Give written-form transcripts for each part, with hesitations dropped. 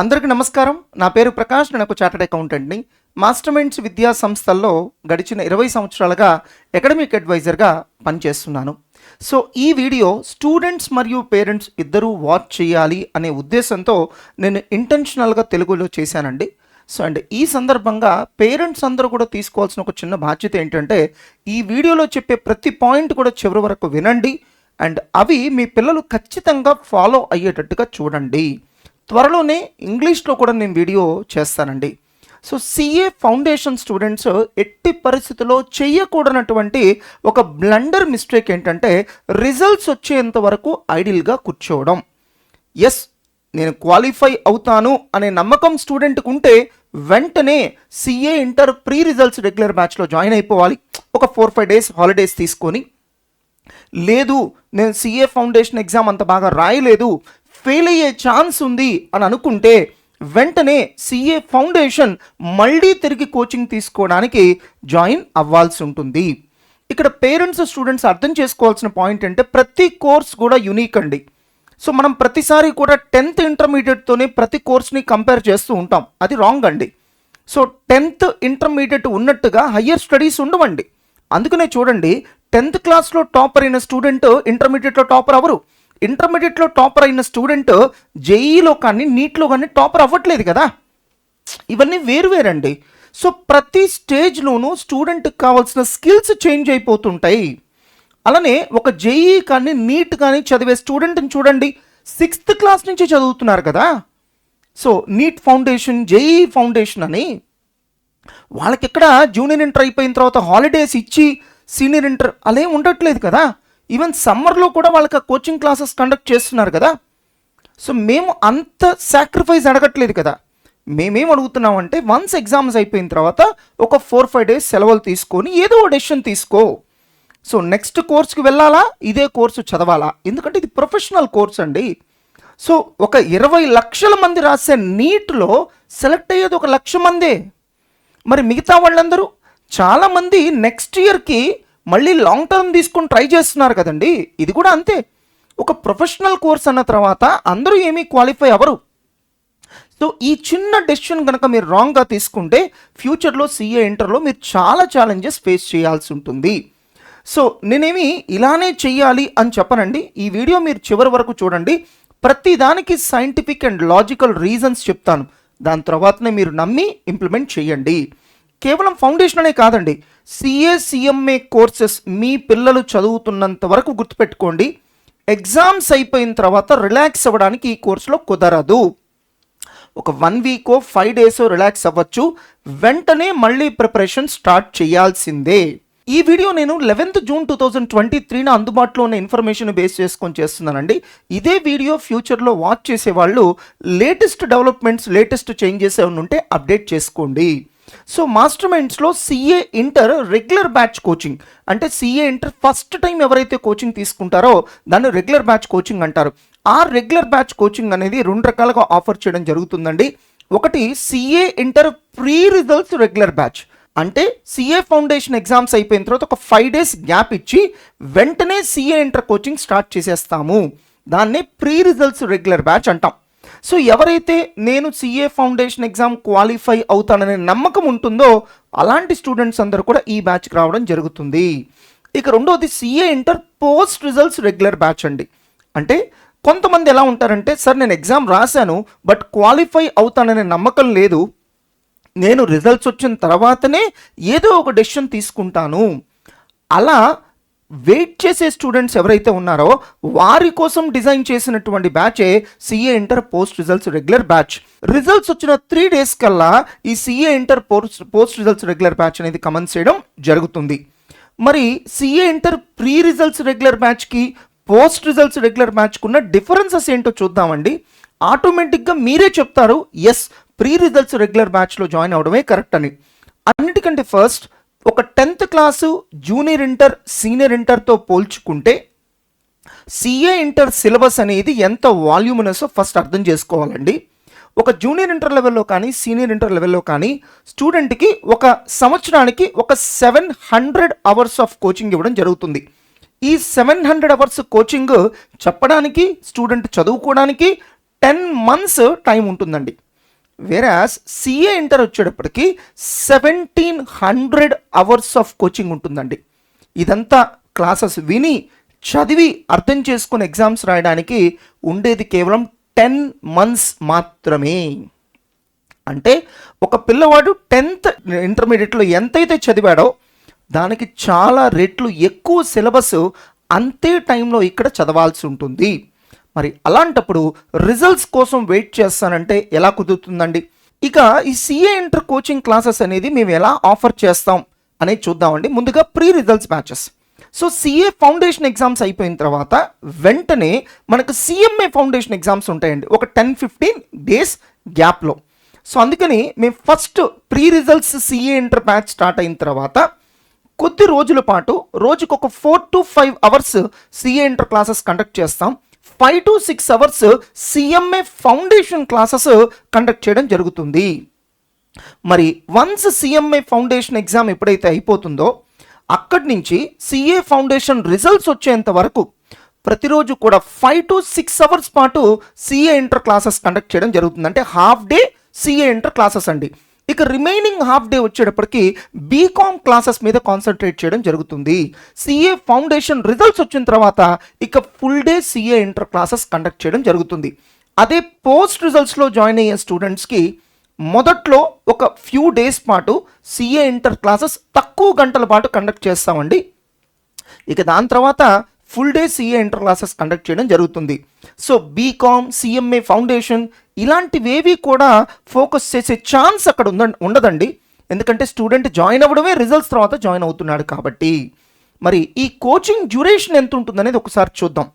అందరికీ నమస్కారం. నా పేరు ప్రకాష్. నేను ఒక చార్టర్డ్ అకౌంటెంట్‌ని. మాస్టర్‌మైండ్స్ విద్యా సంస్థల్లో గడిచిన 20 సంవత్సరాలుగా అకాడమిక్ అడ్వైజర్‌గా పనిచేస్తున్నాను. సో, ఈ వీడియో స్టూడెంట్స్ మరియు పేరెంట్స్ ఇద్దరూ వాచ్ చేయాలి అనే ఉద్దేశంతో నేను ఇంటెన్షనల్‌గా తెలుగులో చేశానండి. సో, ఈ సందర్భంగా పేరెంట్స్ అందరూ కూడా తీసుకోవాల్సిన ఒక చిన్న బాధ్యత ఏంటంటే, ఈ వీడియోలో చెప్పే ప్రతి పాయింట్ కూడా చివరి వరకు వినండి. అవి మీ పిల్లలు ఖచ్చితంగా ఫాలో అయ్యేటట్టుగా చూడండి. త్వరలోనే ఇంగ్లీష్లో కూడా నేను వీడియో చేస్తానండి. సో, సిఏ ఫౌండేషన్ స్టూడెంట్స్ ఎట్టి పరిస్థితుల్లో చెయ్యకూడనటువంటి ఒక బ్లండర్ మిస్టేక్ ఏంటంటే, రిజల్ట్స్ వచ్చేంత వరకు ఐడిల్గా కూర్చోవడం. ఎస్, నేను క్వాలిఫై అవుతాను అనే నమ్మకం స్టూడెంట్కి ఉంటే వెంటనే CA inter pre results regular బ్యాచ్లో జాయిన్ అయిపోవాలి. ఒక 4-5 డేస్ హాలిడేస్ తీసుకొని, లేదు నేను సిఏ ఫౌండేషన్ ఎగ్జామ్ అంత బాగా రాయలేదు, ఫెయిల్ అయ్యే ఛాన్స్ ఉంది అని అనుకుంటే వెంటనే సిఏ ఫౌండేషన్ మళ్ళీ తిరిగి కోచింగ్ తీసుకోవడానికి జాయిన్ అవ్వాల్సి ఉంటుంది. ఇక్కడ పేరెంట్స్ స్టూడెంట్స్ అర్థం చేసుకోవాల్సిన పాయింట్ అంటే, ప్రతి కోర్స్ కూడా యునీక్ అండి. సో, మనం ప్రతిసారి కూడా 10th ఇంటర్మీడియట్తోనే ప్రతి కోర్స్ని కంపేర్ చేస్తూ ఉంటాం. అది రాంగ్ అండి. సో, 10th ఇంటర్మీడియట్ ఉన్నట్టుగా హయ్యర్ స్టడీస్ ఉండవండి. అందుకనే చూడండి, 10th క్లాస్లో టాపర్ అయిన స్టూడెంట్ ఇంటర్మీడియట్లో టాపర్ అవ్వరు. ఇంటర్మీడియట్లో టాపర్ అయిన స్టూడెంట్ జేఈలో కానీ నీట్లో కానీ టాపర్ అవ్వట్లేదు కదా. ఇవన్నీ వేరువేరండి. సో, ప్రతి స్టేజ్లోనూ స్టూడెంట్కి కావాల్సిన స్కిల్స్ చేంజ్ అయిపోతుంటాయి. అలానే ఒక జేఈ కానీ నీట్ కానీ చదివే స్టూడెంట్ని చూడండి, 6th క్లాస్ నుంచి చదువుతున్నారు కదా. So, neat foundation, JEE foundation అని వాళ్ళకి ఎక్కడ జూనియర్ ఇంటర్ అయిపోయిన తర్వాత హాలిడేస్ ఇచ్చి సీనియర్ ఇంటర్ అలా ఉండట్లేదు కదా. ఈవెన్ సమ్మర్లో కూడా వాళ్ళకి కోచింగ్ క్లాసెస్ కండక్ట్ చేస్తున్నారు కదా. సో, మేము అంత సాక్రిఫైస్ అడగట్లేదు కదా. మేమేం అడుగుతున్నామంటే, వన్స్ ఎగ్జామ్స్ అయిపోయిన తర్వాత ఒక 4-5 డేస్ సెలవులు తీసుకొని ఏదో డెసిషన్ తీసుకో. సో, నెక్స్ట్ కోర్స్కి వెళ్ళాలా, ఇదే కోర్సు చదవాలా? ఎందుకంటే ఇది ప్రొఫెషనల్ కోర్స్ అండి. సో, ఒక 20 లక్షల మంది రాసే నీట్లో సెలెక్ట్ అయ్యేది 1 లక్ష మందే. మరి మిగతా వాళ్ళందరూ చాలామంది నెక్స్ట్ ఇయర్కి మళ్ళీ లాంగ్ టర్మ్ తీసుకొని ట్రై చేస్తున్నారు కదండి. ఇది కూడా అంతే. ఒక ప్రొఫెషనల్ కోర్స్ అన్న తర్వాత అందరూ ఏమీ క్వాలిఫై అవ్వరు. సో, ఈ చిన్న డెసిషన్ కనుక మీరు రాంగ్గా తీసుకుంటే ఫ్యూచర్లో సిఏ ఇంటర్లో మీరు చాలా ఛాలెంజెస్ ఫేస్ చేయాల్సి ఉంటుంది. సో, నేనేమి ఇలానే చెయ్యాలి అని చెప్పనండి. ఈ వీడియో మీరు చివరి వరకు చూడండి. ప్రతి దానికి సైంటిఫిక్ అండ్ లాజికల్ రీజన్స్ చెప్తాను. దాని తర్వాతనే మీరు నమ్మి ఇంప్లిమెంట్ చేయండి. కేవలం ఫౌండేషన్ అనే కాదండి, సిఏ సిఎంఏ కోర్సెస్ మీ పిల్లలు చదువుతున్నంత వరకు గుర్తుపెట్టుకోండి. ఎగ్జామ్స్ అయిపోయిన తర్వాత రిలాక్స్ అవ్వడానికి ఈ కోర్సులో కుదరదు. ఒక 1 వీకో 5 డేసో రిలాక్స్ అవ్వచ్చు, వెంటనే మళ్ళీ ప్రిపరేషన్ స్టార్ట్ చేయాల్సిందే. ఈ వీడియో నేను 11th జూన్ 2023 అందుబాటులో ఉన్న ఇన్ఫర్మేషన్ బేస్ చేసుకొని చేస్తున్నానండి. ఇదే వీడియో ఫ్యూచర్లో వాచ్ చేసేవాళ్ళు లేటెస్ట్ డెవలప్మెంట్స్, లేటెస్ట్ చేంజెస్ ఏమైనా ఉంటే అప్డేట్ చేసుకోండి. సో, మాస్టర్ మైండ్స్లో CA inter regular batch coaching అంటే, సిఏ ఇంటర్ ఫస్ట్ టైం ఎవరైతే కోచింగ్ తీసుకుంటారో దాన్ని రెగ్యులర్ బ్యాచ్ కోచింగ్ అంటారు. ఆ రెగ్యులర్ బ్యాచ్ కోచింగ్ అనేది 2 రకాలుగా ఆఫర్ చేయడం జరుగుతుందండి. ఒకటి CA inter pre results regular batch. అంటే సిఏ ఫౌండేషన్ ఎగ్జామ్స్ అయిపోయిన తర్వాత ఒక 5 డేస్ గ్యాప్ ఇచ్చి వెంటనే సిఏ ఇంటర్ కోచింగ్ స్టార్ట్ చేసేస్తాము. దాన్నే ప్రీ రిజల్ట్స్ రెగ్యులర్ బ్యాచ్ అంటాం. సో, ఎవరైతే నేను సిఏ ఫౌండేషన్ ఎగ్జామ్ క్వాలిఫై అవుతాననే నమ్మకం ఉంటుందో అలాంటి స్టూడెంట్స్ అందరూ కూడా ఈ బ్యాచ్కి రావడం జరుగుతుంది. ఇక రెండోది CA inter post results regular batch అండి. అంటే కొంతమంది ఎలా ఉంటారంటే, సార్ నేను ఎగ్జామ్ రాశాను బట్ క్వాలిఫై అవుతాననే నమ్మకం లేదు, నేను రిజల్ట్స్ వచ్చిన తర్వాతనే ఏదో ఒక డెసిషన్ తీసుకుంటాను. అలా వెయిట్ చేసే స్టూడెంట్స్ ఎవరైతే ఉన్నారో వారి కోసం డిజైన్ చేసినటువంటి బ్యాచే CA inter post results regular batch. Results వచ్చిన 3 డేస్ కల్లా ఈ CA inter post results regular batch అనేది కమెంట్ చేయడం జరుగుతుంది. మరి CA inter pre results regular బ్యాచ్కి పోస్ట్ రిజల్ట్స్ రెగ్యులర్ బ్యాచ్కి ఉన్న డిఫరెన్సెస్ ఏంటో చూద్దామండి. ఆటోమేటిక్గా మీరే చెప్తారు, ఎస్ ప్రీ రిజల్ట్స్ రెగ్యులర్ బ్యాచ్లో జాయిన్ అవడమే కరెక్ట్ అని. అన్నిటికంటే ఫస్ట్, ఒక 10th class junior inter senior ఇంటర్తో పోల్చుకుంటే సిఏ ఇంటర్ సిలబస్ అనేది ఎంత వాల్యూమినసో ఫస్ట్ అర్థం చేసుకోవాలండి. ఒక జూనియర్ ఇంటర్ లెవెల్లో కానీ సీనియర్ ఇంటర్ లెవెల్లో కానీ స్టూడెంట్కి ఒక సంవత్సరానికి ఒక 700 అవర్స్ ఆఫ్ కోచింగ్ ఇవ్వడం జరుగుతుంది. ఈ 700 అవర్స్ కోచింగ్ చెప్పడానికి, స్టూడెంట్ చదువుకోవడానికి 10 months టైం ఉంటుందండి. వేరాస్ సిఏ ఇంటర్ వచ్చేటప్పటికి 1700 అవర్స్ ఆఫ్ కోచింగ్ ఉంటుందండి. ఇదంతా క్లాసెస్ విని చదివి అర్థం చేసుకుని ఎగ్జామ్స్ రాయడానికి ఉండేది కేవలం 10 months మాత్రమే. అంటే ఒక పిల్లవాడు 10th ఇంటర్మీడియట్లో ఎంతైతే చదివాడో దానికి చాలా రెట్లు ఎక్కువ సిలబస్ అంతే టైంలో ఇక్కడ చదవాల్సి ఉంటుంది. మరి అలాంటప్పుడు రిజల్ట్స్ కోసం వెయిట్ చేస్తానంటే ఎలా కుదురుతుందండి? ఇక ఈ సిఏ ఇంటర్ కోచింగ్ క్లాసెస్ అనేది మేము ఎలా ఆఫర్ చేస్తాం అనేది చూద్దామండి. ముందుగా pre results batches. So CA foundation exams అయిపోయిన తర్వాత వెంటనే మనకు సిఎంఏ ఫౌండేషన్ ఎగ్జామ్స్ ఉంటాయండి, ఒక 10-15 days గ్యాప్లో. సో అందుకని మేము first pre results CA inter batch start అయిన తర్వాత కొద్ది రోజుల పాటు రోజుకు ఒక 4 to 5 hours CA inter classes conduct చేస్తాం. 5 to 6 hours CMA foundation classes conduct చేయడం జరుగుతుంది. మరి వన్స్ సిఎంఏ ఫౌండేషన్ ఎగ్జామ్ ఎప్పుడైతే అయిపోతుందో అక్కడి నుంచి సిఏ ఫౌండేషన్ రిజల్ట్స్ వచ్చేంత వరకు ప్రతిరోజు కూడా 5 to 6 hours పాటు సిఏ ఇంటర్ క్లాసెస్ కండక్ట్ చేయడం జరుగుతుంది. అంటే half day CA inter classes అండి. ఇక రిమైనింగ్ హాఫ్ డే వచ్చేటప్పటికి బీకామ్ క్లాసెస్ మీద కాన్సన్ట్రేట్ చేయడం జరుగుతుంది. సిఏ ఫౌండేషన్ రిజల్ట్స్ వచ్చిన తర్వాత ఇక full day CA inter classes conduct చేయడం జరుగుతుంది. అదే పోస్ట్ రిజల్ట్స్లో జాయిన్ అయ్యే స్టూడెంట్స్కి మొదట్లో ఒక ఫ్యూ డేస్ పాటు సిఏ ఇంటర్ క్లాసెస్ తక్కువ గంటల పాటు కండక్ట్ చేస్తామండి. ఇక దాని తర్వాత full day CA inter classes conduct చేయడం జరుగుతుంది. సో బీకామ్, సిఎంఏ ఫౌండేషన్ ఇలాంటివేవి కూడా ఫోకస్ చేసే ఛాన్స్ అక్కడ ఉండదండి. ఎందుకంటే స్టూడెంట్ జాయిన్ అవ్వడమే రిజల్ట్స్ తర్వాత జాయిన్ అవుతున్నాడు కాబట్టి. మరి ఈ కోచింగ్ డ్యూరేషన్ ఎంత ఉంటుందనేది ఒకసారి చూద్దాం.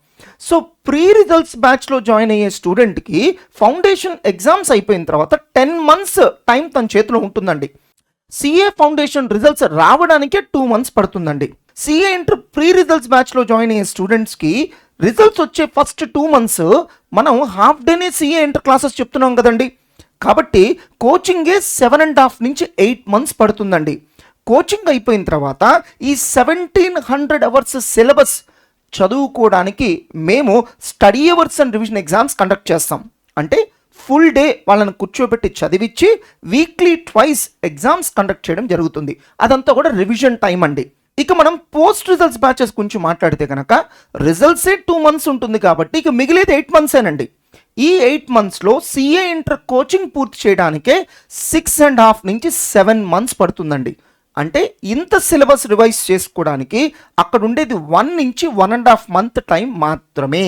సో ప్రీ రిజల్ట్స్ బ్యాచ్లో జాయిన్ అయ్యే స్టూడెంట్కి ఫౌండేషన్ ఎగ్జామ్స్ అయిపోయిన తర్వాత 10 months టైం తన చేతిలో ఉంటుందండి. సిఏ ఫౌండేషన్ రిజల్ట్స్ రావడానికే 2 months పడుతుందండి. సిఏ ఇంటర్ ప్రీ రిజల్ట్స్ బ్యాచ్లో జాయిన్ అయ్యే స్టూడెంట్స్కి రిజల్ట్స్ వచ్చే ఫస్ట్ 2 months మనం హాఫ్ డేనే సిఏ ఇంటర్ క్లాసెస్ చెప్తున్నాం కదండి. కాబట్టి కోచింగే 7.5 నుంచి 8 months పడుతుందండి. కోచింగ్ అయిపోయిన తర్వాత ఈ 1700 hours సిలబస్ చదువుకోవడానికి మేము study hours and revision exams conduct చేస్తాం. అంటే ఫుల్ డే వాళ్ళని కూర్చోబెట్టి చదివించి వీక్లీ 2 ఎగ్జామ్స్ కండక్ట్ చేయడం జరుగుతుంది. అదంతా కూడా రివిజన్ టైం అండి. ఇక మనం పోస్ట్ రిజల్ట్స్ బ్యాచెస్ గురించి మాట్లాడితే కనుక రిజల్ట్సే 2 months ఉంటుంది కాబట్టి ఇక మిగిలేది 8 months ఈ 8 monthsలో సిఏ ఇంటర్ కోచింగ్ పూర్తి చేయడానికే 6.5 నుంచి 7 months పడుతుందండి. అంటే ఇంత సిలబస్ రివైజ్ చేసుకోవడానికి అక్కడ ఉండేది 1 నుంచి 1.5 month టైం మాత్రమే.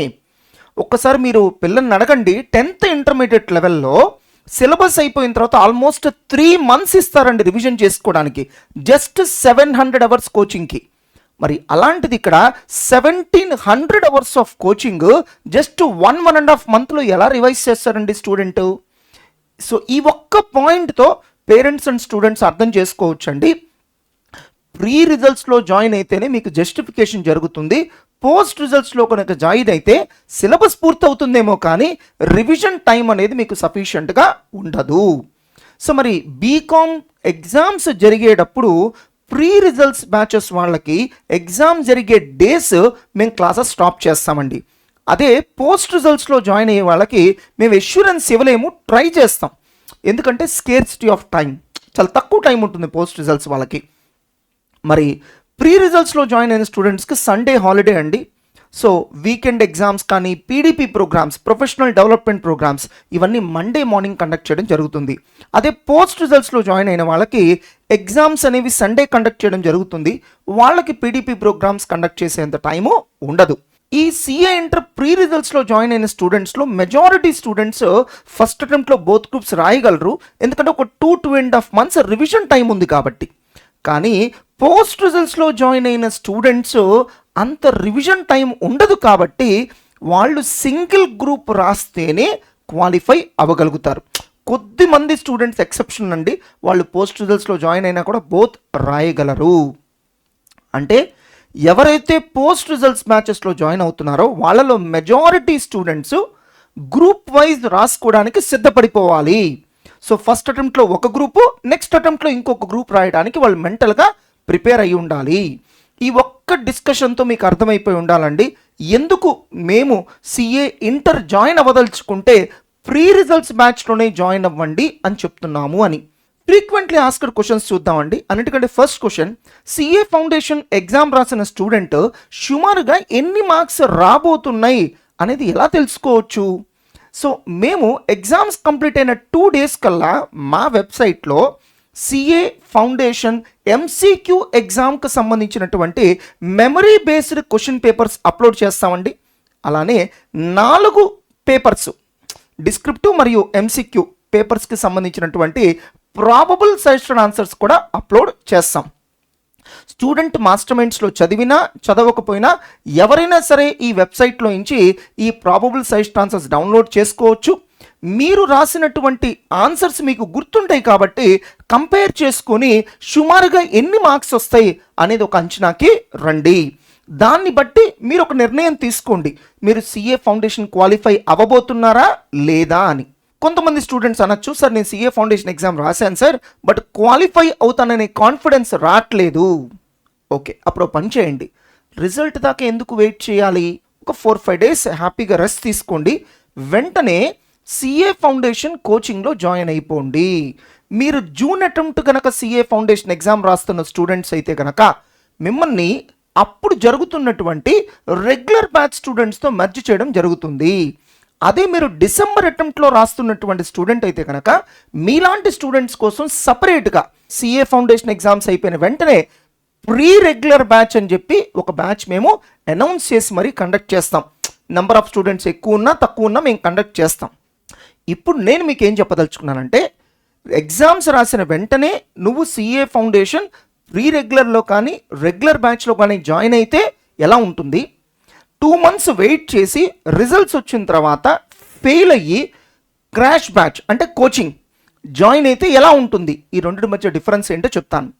ఒక్కసారి మీరు పిల్లల్ని అడగండి, 10th ఇంటర్మీడియట్ లెవెల్లో సిలబస్ అయిపోయిన తర్వాత ఆల్మోస్ట్ 3 months ఇస్తారండి రివిజన్ చేసుకోవడానికి, జస్ట్ 700 hours కోచింగ్కి. మరి అలాంటిది ఇక్కడ 1700 hours ఆఫ్ కోచింగ్ జస్ట్ 1.5 monthలో ఎలా రివైజ్ చేస్తారండి స్టూడెంట్? సో ఈ ఒక్క పాయింట్తో పేరెంట్స్ అండ్ స్టూడెంట్స్ అర్థం చేసుకోవచ్చండి. ప్రీ రిజల్ట్స్లో జాయిన్ అయితేనే మీకు జస్టిఫికేషన్ జరుగుతుంది. పోస్ట్ రిజల్ట్స్లో కనుక జాయిన్ అయితే సిలబస్ పూర్తవుతుందేమో కానీ రివిజన్ టైం అనేది మీకు సఫిషియెంట్గా ఉండదు. సో మరి బీకామ్ ఎగ్జామ్స్ జరిగేటప్పుడు ప్రీ రిజల్ట్స్ బ్యాచెస్ వాళ్ళకి ఎగ్జామ్ జరిగే డేస్ మేము క్లాసెస్ స్టాప్ చేస్తామండి. అదే పోస్ట్ రిజల్ట్స్లో జాయిన్ అయ్యే వాళ్ళకి మేము ఎష్యూరెన్స్ ఇవ్వలేము, ట్రై చేస్తాం. ఎందుకంటే స్కేర్సిటీ ఆఫ్ టైం, చాలా తక్కువ టైం ఉంటుంది పోస్ట్ రిజల్ట్స్ వాళ్ళకి. మరి ప్రీ రిజల్ట్స్లో జాయిన్ అయిన స్టూడెంట్స్కి సండే హాలిడే అండి. సో వీకెండ్ ఎగ్జామ్స్ కానీ PDP programmes, professional development programmes ఇవన్నీ మండే మార్నింగ్ కండక్ట్ చేయడం జరుగుతుంది. అదే పోస్ట్ రిజల్ట్స్లో జాయిన్ అయిన వాళ్ళకి ఎగ్జామ్స్ అనేవి సండే కండక్ట్ చేయడం జరుగుతుంది. వాళ్ళకి పీడీపీ ప్రోగ్రామ్స్ కండక్ట్ చేసేంత టైము ఉండదు. ఈ సిఏ ఇంటర్ ప్రీ రిజల్ట్స్లో జాయిన్ అయిన స్టూడెంట్స్లో మెజారిటీ స్టూడెంట్స్ ఫస్ట్ అటెంప్ట్లో బోత్ గ్రూప్స్ రాయగలరు, ఎందుకంటే ఒక 2.5 months రివిజన్ టైం ఉంది కాబట్టి. కానీ పోస్ట్ రిజల్ట్స్లో జాయిన్ అయిన స్టూడెంట్స్ అంత రివిజన్ టైం ఉండదు కాబట్టి వాళ్ళు సింగిల్ గ్రూప్ రాస్తేనే క్వాలిఫై అవ్వగలుగుతారు. కొద్దిమంది స్టూడెంట్స్ ఎక్సెప్షన్ అండి, వాళ్ళు పోస్ట్ రిజల్ట్స్లో జాయిన్ అయినా కూడా బోత్ రాయగలరు. అంటే ఎవరైతే పోస్ట్ రిజల్ట్స్ బ్యాచెస్లో జాయిన్ అవుతున్నారో వాళ్ళలో మెజారిటీ స్టూడెంట్స్ గ్రూప్ వైజ్ రాసుకోవడానికి సిద్ధపడిపోవాలి. సో ఫస్ట్ అటెంప్ట్లో ఒక గ్రూపు, నెక్స్ట్ అటెంప్ట్లో ఇంకొక గ్రూప్ రాయడానికి వాళ్ళు మెంటల్గా ప్రిపేర్ అయ్యి ఉండాలి. ఈ ఒక్క డిస్కషన్తో మీకు అర్థమైపోయి ఉండాలండి ఎందుకు మేము సిఏ ఇంటర్ జాయిన్ అవ్వదలుచుకుంటే ఫ్రీ రిజల్ట్స్ బ్యాచ్లోనే జాయిన్ అవ్వండి అని చెప్తున్నాము అని. ఫ్రీక్వెంట్లీ ఆస్క్డ్ క్వశ్చన్స్ చూద్దామండి. అన్నిటికంటే first question, CA foundation exam రాసిన స్టూడెంట్ సుమారుగా ఎన్ని మార్క్స్ రాబోతున్నాయి అనేది ఎలా తెలుసుకోవచ్చు? సో మేము ఎగ్జామ్స్ కంప్లీట్ అయిన 2 days కల్లా మా వెబ్సైట్లో సిఏ ఫౌండేషన్ ఎంసీక్యూ ఎగ్జామ్కి సంబంధించినటువంటి memory based question papers upload చేస్తామండి. అలానే 4 పేపర్స్, డిస్క్రిప్టివ్ మరియు ఎంసీక్యూ పేపర్స్కి సంబంధించినటువంటి ప్రాబబుల్ సజెస్టెడ్ ఆన్సర్స్ కూడా అప్లోడ్ చేస్తాం. స్టూడెంట్ మాస్టర్ మైండ్స్లో చదివినా చదవకపోయినా ఎవరైనా సరే ఈ వెబ్సైట్లో నుంచి ఈ ప్రాబబుల్ సజెస్టెడ్ ఆన్సర్స్ డౌన్లోడ్ చేసుకోవచ్చు. మీరు రాసినటువంటి ఆన్సర్స్ మీకు గుర్తుంటాయి కాబట్టి కంపేర్ చేసుకొని సుమారుగా ఎన్ని మార్క్స్ వస్తాయి అనేది ఒక అంచనాకి రండి. దాన్ని బట్టి మీరు ఒక నిర్ణయం తీసుకోండి, మీరు సిఏ ఫౌండేషన్ క్వాలిఫై అవ్వబోతున్నారా లేదా అని. కొంతమంది స్టూడెంట్స్ అనొచ్చు, సార్ నేను సిఏ ఫౌండేషన్ ఎగ్జామ్ రాశాను సార్, బట్ క్వాలిఫై అవుతాననే కాన్ఫిడెన్స్ రావట్లేదు. ఓకే, అప్పుడు పని చేయండి, రిజల్ట్ దాకా ఎందుకు వెయిట్ చేయాలి? ఒక 4-5 days హ్యాపీగా రెస్ట్ తీసుకోండి. వెంటనే సిఏ ఫౌండేషన్ కోచింగ్లో జాయిన్ అయిపోండి. మీరు జూన్ అటెంప్ట్ కనుక సిఏ ఫౌండేషన్ ఎగ్జామ్ రాస్తున్న స్టూడెంట్స్ అయితే కనుక మిమ్మల్ని అప్పుడు జరుగుతున్నటువంటి రెగ్యులర్ బ్యాచ్ స్టూడెంట్స్తో మెర్జ్ చేయడం జరుగుతుంది. అదే మీరు డిసెంబర్ అటెంప్ట్లో రాస్తున్నటువంటి స్టూడెంట్ అయితే కనుక మీలాంటి స్టూడెంట్స్ కోసం సపరేట్గా సిఏ ఫౌండేషన్ ఎగ్జామ్స్ అయిపోయిన వెంటనే ప్రీ రెగ్యులర్ బ్యాచ్ అని చెప్పి ఒక బ్యాచ్ మేము అనౌన్స్ చేసి మరీ కండక్ట్ చేస్తాం. నెంబర్ ఆఫ్ స్టూడెంట్స్ ఎక్కువ ఉన్నా తక్కువ ఉన్నా మేము కండక్ట్ చేస్తాం. ఇప్పుడు నేను మీకు ఏం చెప్పదలుచుకున్నానంటే, ఎగ్జామ్స్ రాసిన వెంటనే నువ్వు సిఏ ఫౌండేషన్ ప్రీ రెగ్యులర్లో కానీ రెగ్యులర్ బ్యాచ్లో కానీ జాయిన్ అయితే ఎలా ఉంటుంది? 2 months వెయిట్ చేసి రిజల్ట్స్ వచ్చిన తర్వాత ఫెయిల్ అయ్యి క్రాష్ బ్యాచ్ అంటే కోచింగ్ జాయిన్ అయితే ఎలా ఉంటుంది? ఈ రెండింటి మధ్య డిఫరెన్స్ ఏంటో చెప్తాను.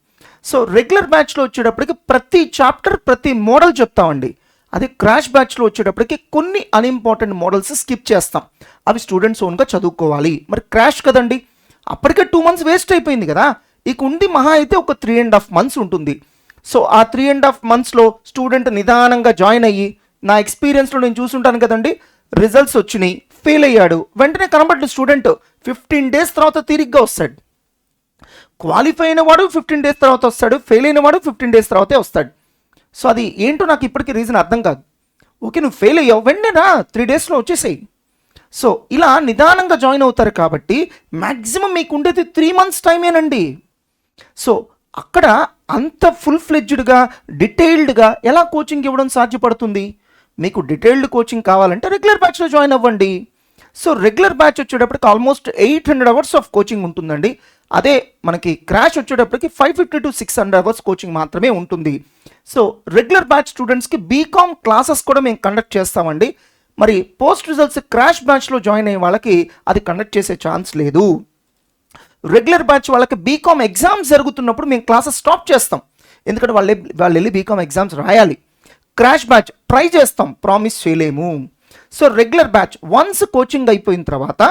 సో రెగ్యులర్ బ్యాచ్లో వచ్చేటప్పటికి ప్రతి చాప్టర్ ప్రతి మోడల్ చెప్తామండి. అదే క్రాష్ బ్యాచ్లో వచ్చేటప్పటికి కొన్ని అన్ఇంపార్టెంట్ మోడల్స్ స్కిప్ చేస్తాం, అవి స్టూడెంట్స్ ఓన్గా చదువుకోవాలి. మరి క్రాష్ కదండి, అప్పటికే 2 months వేస్ట్ అయిపోయింది కదా, ఇక ఉండి మహా అయితే ఒక 3.5 months ఉంటుంది. సో ఆ 3.5 monthsలో స్టూడెంట్ నిదానంగా జాయిన్ అయ్యి, నా ఎక్స్పీరియన్స్లో నేను చూసుంటాను కదండి, రిజల్ట్స్ వచ్చినాయి, ఫెయిల్ అయ్యాడు, వెంటనే కనబడ్డ స్టూడెంట్ 15 days తర్వాత తిరిగ్గా వస్తాడు. క్వాలిఫై అయిన వాడు 15 days తర్వాత వస్తాడు, ఫెయిల్ అయిన వాడు 15 days తర్వాతే వస్తాడు. సో అది ఏంటో నాకు ఇప్పటికీ రీజన్ అర్థం కాదు. ఓకే, నువ్వు ఫెయిల్ అయ్యావు, వెంటనే 3 daysలో వచ్చేసేయి. సో ఇలా నిదానంగా జాయిన్ అవుతారు కాబట్టి మ్యాక్సిమం మీకు ఉండేది 3 months టైమేనండి. సో అక్కడ అంత ఫుల్ ఫ్లెడ్జ్డ్గా డీటెయిల్డ్గా ఎలా కోచింగ్ ఇవ్వడం సాధ్యపడుతుంది? మీకు డీటెయిల్డ్ కోచింగ్ కావాలంటే రెగ్యులర్ బ్యాచ్లో జాయిన్ అవ్వండి. సో రెగ్యులర్ బ్యాచ్ వచ్చేటప్పటికి ఆల్మోస్ట్ 800 hours ఆఫ్ కోచింగ్ ఉంటుందండి. అదే మనకి క్రాష్ వచ్చేటప్పటికి 550 to 600 hours కోచింగ్ మాత్రమే ఉంటుంది. సో రెగ్యులర్ బ్యాచ్ స్టూడెంట్స్కి బీకామ్ క్లాసెస్ కూడా మేము కండక్ట్ చేస్తామండి. మరి పోస్ట్ రిజల్ట్స్ క్రాష్ బ్యాచ్లో జాయిన్ అయ్యే వాళ్ళకి అది కండక్ట్ చేసే ఛాన్స్ లేదు. రెగ్యులర్ బ్యాచ్ వాళ్ళకి బీకామ్ ఎగ్జామ్స్ జరుగుతున్నప్పుడు మేము క్లాసెస్ స్టాప్ చేస్తాం, ఎందుకంటే వాళ్ళు వెళ్ళి బీకామ్ ఎగ్జామ్స్ రాయాలి. క్రాష్ బ్యాచ్ ట్రై చేస్తాం, ప్రామిస్ చేయలేము. So regular batch once coaching అయిపోయిన తర్వాత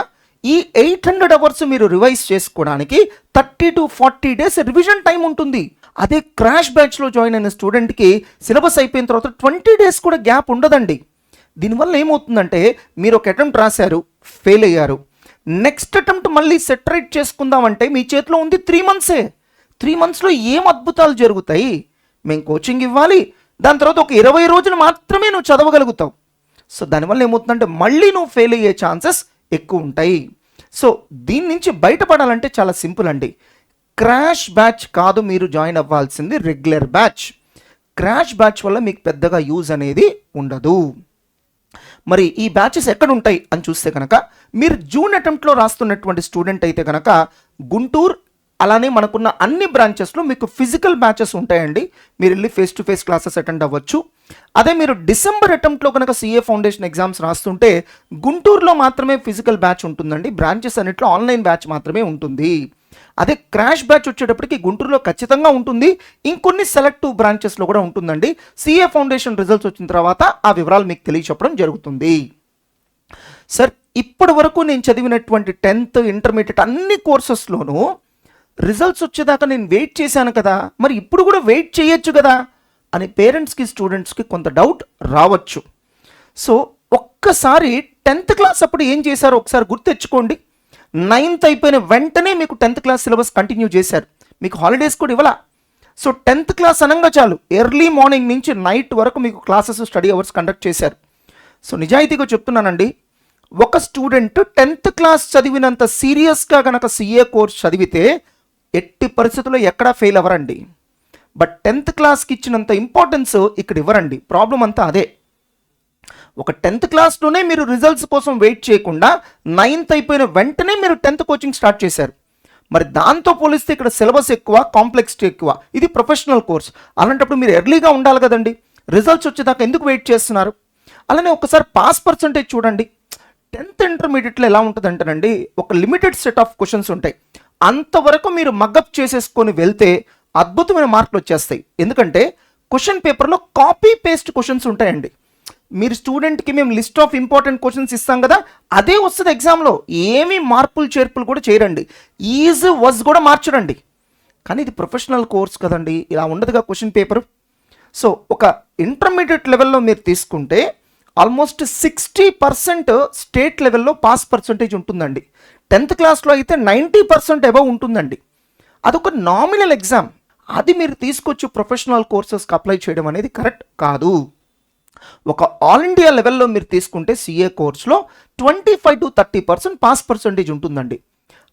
ఈ 800 hours మీరు రివైజ్ చేసుకోవడానికి 30 to 40 days రివిజన్ టైం ఉంటుంది. అదే క్రాష్ బ్యాచ్లో జాయిన్ అయిన స్టూడెంట్కి సిలబస్ అయిపోయిన తర్వాత 20 days కూడా గ్యాప్ ఉండదండి. దీనివల్ల ఏమవుతుందంటే, మీరు ఒక అటెంప్ట్ రాశారు, ఫెయిల్ అయ్యారు, నెక్స్ట్ అటెంప్ట్ మళ్ళీ సెటరేట్ చేసుకుందామంటే మీ చేతిలో ఉంది 3 months. 3 monthsలో ఏం అద్భుతాలు జరుగుతాయి? మేము కోచింగ్ ఇవ్వాలి, దాని తర్వాత ఒక 20 రోజులు మాత్రమే నువ్వు చదవగలుగుతావు. సో దానివల్ల ఏమవుతుందంటే మళ్ళీ నువ్వు ఫెయిల్ అయ్యే ఛాన్సెస్ ఎక్కువ ఉంటాయి. సో దీని నుంచి బయటపడాలంటే చాలా సింపుల్ అండి. క్రాష్ బ్యాచ్ కాదు మీరు జాయిన్ అవ్వాల్సింది, రెగ్యులర్ బ్యాచ్. క్రాష్ బ్యాచ్ వల్ల మీకు పెద్దగా యూజ్ అనేది ఉండదు. మరి ఈ బ్యాచెస్ ఎక్కడ ఉంటాయి అని చూస్తే కనుక, మీరు జూన్ అటెంప్ట్లో రాస్తున్నటువంటి స్టూడెంట్ అయితే కనుక గుంటూరు, అలానే మనకున్న అన్ని బ్రాంచెస్లో మీకు ఫిజికల్ బ్యాచెస్ ఉంటాయండి. మీరు వెళ్ళి face to face classes attend అవ్వచ్చు. అదే మీరు డిసెంబర్ అటెంప్ట్లో కనుక సిఏ ఫౌండేషన్ ఎగ్జామ్స్ రాస్తుంటే గుంటూరులో మాత్రమే ఫిజికల్ బ్యాచ్ ఉంటుందండి, బ్రాంచెస్ అన్నిట్లో ఆన్లైన్ బ్యాచ్ మాత్రమే ఉంటుంది. అదే క్రాష్ బ్యాచ్ వచ్చేటప్పటికి గుంటూరులో ఖచ్చితంగా ఉంటుంది, ఇంకొన్ని సెలెక్టివ్ బ్రాంచెస్లో కూడా ఉంటుందండి. సిఏ ఫౌండేషన్ రిజల్ట్స్ వచ్చిన తర్వాత ఆ వివరాలు మీకు తెలియచెప్పడం జరుగుతుంది. సార్, ఇప్పటి వరకు నేను చదివినటువంటి 10th ఇంటర్మీడియట్ అన్ని కోర్సెస్లోనూ రిజల్ట్స్ వచ్చేదాకా నేను వెయిట్ చేశాను కదా, మరి ఇప్పుడు కూడా వెయిట్ చేయొచ్చు కదా అని పేరెంట్స్కి స్టూడెంట్స్కి కొంత డౌట్ రావచ్చు. సో ఒక్కసారి 10th క్లాస్ అప్పుడు ఏం చేశారో ఒకసారి గుర్తు తెచ్చుకోండి. 9th అయిపోయిన వెంటనే మీకు 10th క్లాస్ సిలబస్ కంటిన్యూ చేశారు, మీకు హాలిడేస్ కూడా ఇవ్వాల. సో 10th క్లాస్ అనగా చాలు ఎర్లీ మార్నింగ్ నుంచి నైట్ వరకు మీకు క్లాసెస్ స్టడీ అవర్స్ కండక్ట్ చేశారు. సో నిజాయితీగా చెప్తున్నానండి, ఒక స్టూడెంట్ 10th క్లాస్ చదివినంత సీరియస్గా కనుక సిఏ కోర్స్ చదివితే ఎట్టి పరిస్థితుల్లో ఎక్కడా ఫెయిల్ అవ్వరండి. బట్ 10th క్లాస్కి ఇచ్చినంత ఇంపార్టెన్స్ ఇక్కడ ఇవ్వరండి. ప్రాబ్లం అంతా అదే. ఒక 10th క్లాస్లోనే మీరు రిజల్ట్స్ కోసం వెయిట్ చేయకుండా 9th అయిపోయిన వెంటనే మీరు 10th కోచింగ్ స్టార్ట్ చేశారు. మరి దాంతో పోలిస్తే ఇక్కడ సిలబస్ ఎక్కువ, కాంప్లెక్సిటీ ఎక్కువ. ఇది ప్రొఫెషనల్ కోర్స్. అలాంటప్పుడు మీరు ఎర్లీగా ఉండాలి కదండి. రిజల్ట్స్ వచ్చేదాకా ఎందుకు వెయిట్ చేస్తున్నారు? అలానే ఒకసారి పాస్ పర్సంటేజ్ చూడండి. 10th ఇంటర్మీడియట్లో ఎలా ఉంటుందంటేనండి, ఒక లిమిటెడ్ సెట్ ఆఫ్ క్వశ్చన్స్ ఉంటాయి. అంతవరకు మీరు మగ్గప్ చేసేసుకొని వెళ్తే అద్భుతమైన మార్కులు వచ్చేస్తాయి. ఎందుకంటే క్వశ్చన్ పేపర్లో కాపీ పేస్ట్ క్వశ్చన్స్ ఉంటాయండి. మీరు స్టూడెంట్కి మేము లిస్ట్ ఆఫ్ ఇంపార్టెంట్ క్వశ్చన్స్ ఇస్తాం కదా, అదే వస్తుంది ఎగ్జామ్లో. ఏమీ మార్పులు చేర్పులు కూడా చేయరండి, ఈజ్ వజ్ కూడా మార్చరండి. కానీ ఇది ప్రొఫెషనల్ కోర్స్ కదండి, ఇలా ఉండదుగా క్వశ్చన్ పేపర్. సో ఒక ఇంటర్మీడియట్ లెవెల్లో మీరు తీసుకుంటే ఆల్మోస్ట్ 60% స్టేట్ లెవెల్లో పాస్ పర్సంటేజ్ ఉంటుందండి. 10th క్లాస్లో అయితే 90% అబవ్ ఉంటుందండి. అదొక నామినల్ ఎగ్జామ్. అది మీరు తీసుకొచ్చి ప్రొఫెషనల్ కోర్సెస్కి అప్లై చేయడం అనేది కరెక్ట్ కాదు. ఒక ఆల్ ఇండియా లెవెల్లో మీరు తీసుకుంటే సిఏ కోర్స్లో 25 to 30% పాస్ పర్సంటేజ్ ఉంటుందండి.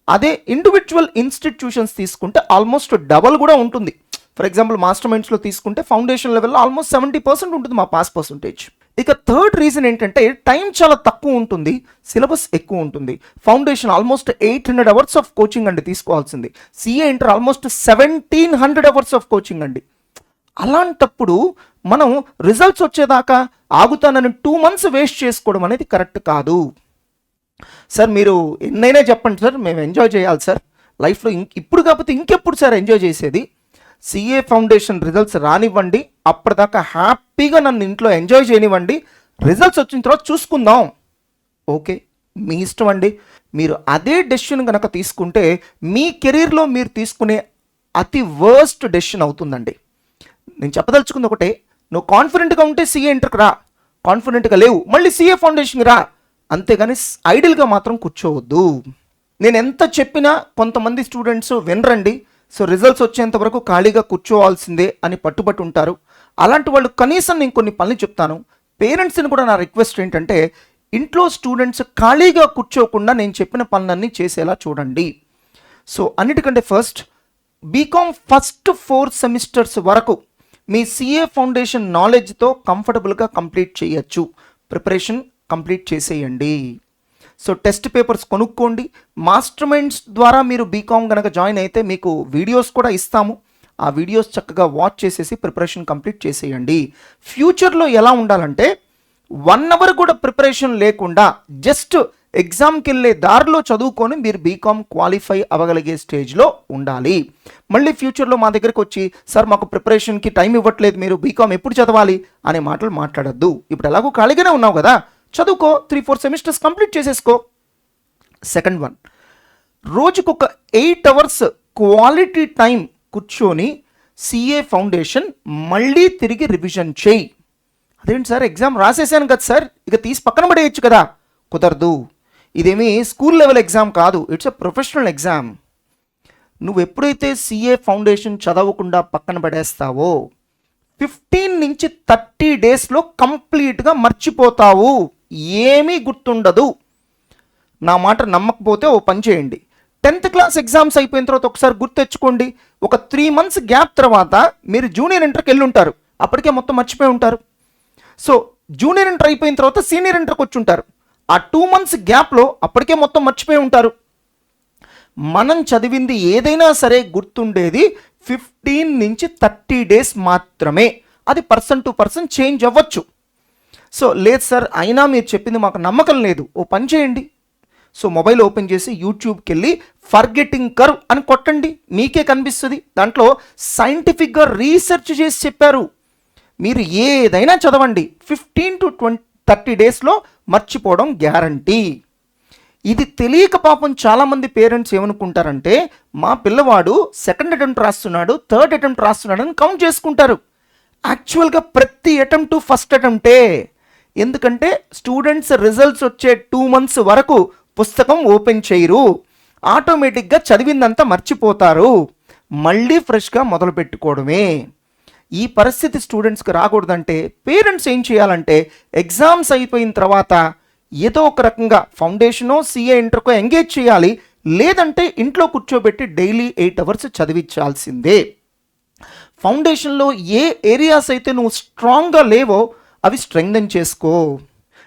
అదే ఇండివిజువల్ ఇన్స్టిట్యూషన్స్ తీసుకుంటే ఆల్మోస్ట్ డబల్ కూడా ఉంటుంది. ఫర్ ఎగ్జాంపుల్ మాస్టర్ మైండ్స్లో తీసుకుంటే ఫౌండేషన్ లెవెల్లో ఆల్మోస్ట్ 70% ఉంటుంది మా పాస్ పర్సంటేజ్. ఇక థర్డ్ రీజన్ ఏంటంటే టైం చాలా తక్కువ ఉంటుంది, సిలబస్ ఎక్కువ ఉంటుంది. Foundation almost 800 hours of coaching అండి తీసుకోవాల్సింది. CA inter almost 1700 hours of coaching అండి. అలాంటప్పుడు మనం రిజల్ట్స్ వచ్చేదాకా ఆగుతానని 2 months వేస్ట్ చేసుకోవడం అనేది కరెక్ట్ కాదు. సార్ మీరు ఎన్నైనా చెప్పండి సార్, మేము ఎంజాయ్ చేయాలి సార్ లైఫ్లో. ఇప్పుడు కాకపోతే ఇంకెప్పుడు సార్ ఎంజాయ్ చేసేది? సిఏ ఫౌండేషన్ రిజల్ట్స్ రానివ్వండి, అప్పటిదాకా హ్యాపీగా నన్ను ఇంట్లో ఎంజాయ్ చేయనివ్వండి. రిజల్ట్స్ వచ్చిన తర్వాత చూసుకుందాం. ఓకే, మీ ఇష్టం అండి. మీరు అదే డెసిషన్ కనుక తీసుకుంటే మీ కెరీర్లో మీరు తీసుకునే అతి వర్స్ట్ డెసిషన్ అవుతుందండి. నేను చెప్పదలుచుకుంది ఒకటే, నువ్వు కాన్ఫిడెంట్గా ఉంటే సిఏ ఇంటర్కి రా, కాన్ఫిడెంట్గా లేవు మళ్ళీ సిఏ ఫౌండేషన్కి రా, అంతేగాని ఐడియల్గా మాత్రం కూర్చోవద్దు. నేను ఎంత చెప్పినా కొంతమంది స్టూడెంట్స్ వినరండి. సో రిజల్ట్స్ వచ్చేంత వరకు ఖాళీగా కూర్చోవాల్సిందే అని పట్టుబట్టి ఉంటారు. అలాంటి వాళ్ళు కనీసం నేను కొన్ని పనులు చెప్తాను. పేరెంట్స్ని కూడా నా రిక్వెస్ట్ ఏంటంటే, ఇంట్లో స్టూడెంట్స్ ఖాళీగా కూర్చోకుండా నేను చెప్పిన పనులన్నీ చేసేలా చూడండి. సో అన్నిటికంటే ఫస్ట్, బీకామ్ ఫస్ట్ 4 సెమిస్టర్స్ వరకు మీ సిఏ ఫౌండేషన్ నాలెడ్జ్తో కంఫర్టబుల్గా కంప్లీట్ చేయొచ్చు. ప్రిపరేషన్ కంప్లీట్ చేసేయండి. సో టెస్ట్ పేపర్స్ కొనుక్కోండి. మాస్టర్ మైండ్స్ ద్వారా మీరు బీకామ్ కనుక జాయిన్ అయితే మీకు వీడియోస్ కూడా ఇస్తాము. ఆ వీడియోస్ చక్కగా వాచ్ చేసేసి ప్రిపరేషన్ కంప్లీట్ చేసేయండి. ఫ్యూచర్లో ఎలా ఉండాలంటే 1 hour కూడా ప్రిపరేషన్ లేకుండా జస్ట్ ఎగ్జామ్కి వెళ్ళే దారిలో చదువుకొని మీరు బీకామ్ క్వాలిఫై అవ్వగలిగే స్టేజ్లో ఉండాలి. మళ్ళీ ఫ్యూచర్లో మా దగ్గరికి వచ్చి సార్ మాకు ప్రిపరేషన్కి టైం ఇవ్వట్లేదు, మీరు బీకామ్ ఎప్పుడు చదవాలి అనే మాటలు మాట్లాడద్దు. ఇప్పుడు ఎలాగో ఖాళీగానే ఉన్నావు కదా, చదువుకో, 3-4 సెమిస్టర్స్ కంప్లీట్ చేసేసుకో. సెకండ్ వన్, రోజుకొక 8 hours క్వాలిటీ టైం కూర్చొని సిఏ ఫౌండేషన్ మళ్ళీ తిరిగి రివిజన్ చేయి. అదేంటి సార్ ఎగ్జామ్ రాసేసాను కదా సార్, ఇక తీసి పక్కన పడేయచ్చు కదా? కుదరదు. ఇదేమీ స్కూల్ లెవెల్ ఎగ్జామ్ కాదు, ఇట్స్ ఎ ప్రొఫెషనల్ ఎగ్జామ్. నువ్వు ఎప్పుడైతే సిఏ ఫౌండేషన్ చదవకుండా పక్కన పడేస్తావో 15 నుంచి 30 daysలో కంప్లీట్గా మర్చిపోతావు, ఏమీ గుర్తుండదు. నా మాట నమ్మకపోతే ఓ పని చేయండి, 10th క్లాస్ ఎగ్జామ్స్ అయిపోయిన తర్వాత ఒకసారి గుర్తు తెచ్చుకోండి. ఒక 3 months గ్యాప్ తర్వాత మీరు జూనియర్ ఇంటర్కి వెళ్ళి ఉంటారు, అప్పటికే మొత్తం మర్చిపోయి ఉంటారు. సో జూనియర్ ఇంటర్ అయిపోయిన తర్వాత సీనియర్ ఇంటర్కి వచ్చి ఉంటారు. ఆ 2 months గ్యాప్లో అప్పటికే మొత్తం మర్చిపోయి ఉంటారు. మనం చదివింది ఏదైనా సరే గుర్తుండేది 15 నుంచి 30 days మాత్రమే. అది పర్సన్ టు పర్సన్ చేంజ్ అవ్వచ్చు. సో లేదు సార్ అయినా మీరు చెప్పింది మాకు నమ్మకం లేదు, ఓ పని చేయండి. సో మొబైల్ ఓపెన్ చేసి యూట్యూబ్కి వెళ్ళి ఫర్గెటింగ్ కర్వ్ అని కొట్టండి, మీకే కనిపిస్తుంది. దాంట్లో సైంటిఫిక్గా రీసెర్చ్ చేసి చెప్పారు. మీరు ఏదైనా చదవండి, 15 to 30 daysలో మర్చిపోవడం గ్యారంటీ. ఇది తెలియక పాపం చాలామంది పేరెంట్స్ ఏమనుకుంటారంటే మా పిల్లవాడు 2nd attempt రాస్తున్నాడు, 3rd attempt రాస్తున్నాడు అని కౌంట్ చేసుకుంటారు. యాక్చువల్గా ప్రతి అటెంప్ట్ ఫస్ట్ అటెంప్టే. ఎందుకంటే స్టూడెంట్స్ రిజల్ట్స్ వచ్చే 2 months వరకు పుస్తకం ఓపెన్ చేయరు, ఆటోమేటిక్గా చదివిందంతా మర్చిపోతారు, మళ్ళీ ఫ్రెష్గా మొదలు పెట్టుకోవడమే. ఈ పరిస్థితి స్టూడెంట్స్కి రాకూడదంటే పేరెంట్స్ ఏం చేయాలంటే ఎగ్జామ్స్ అయిపోయిన తర్వాత ఏదో ఒక రకంగా ఫౌండేషనో సిఏ ఇంటర్కో ఎంగేజ్ చేయాలి, లేదంటే ఇంట్లో కూర్చోబెట్టి డైలీ 8 hours చదివించాల్సిందే. ఫౌండేషన్లో ఏ ఏరియాస్ అయితే నువ్వు స్ట్రాంగ్గా లేవో అవి స్ట్రెంగ్థెన్ చేసుకో.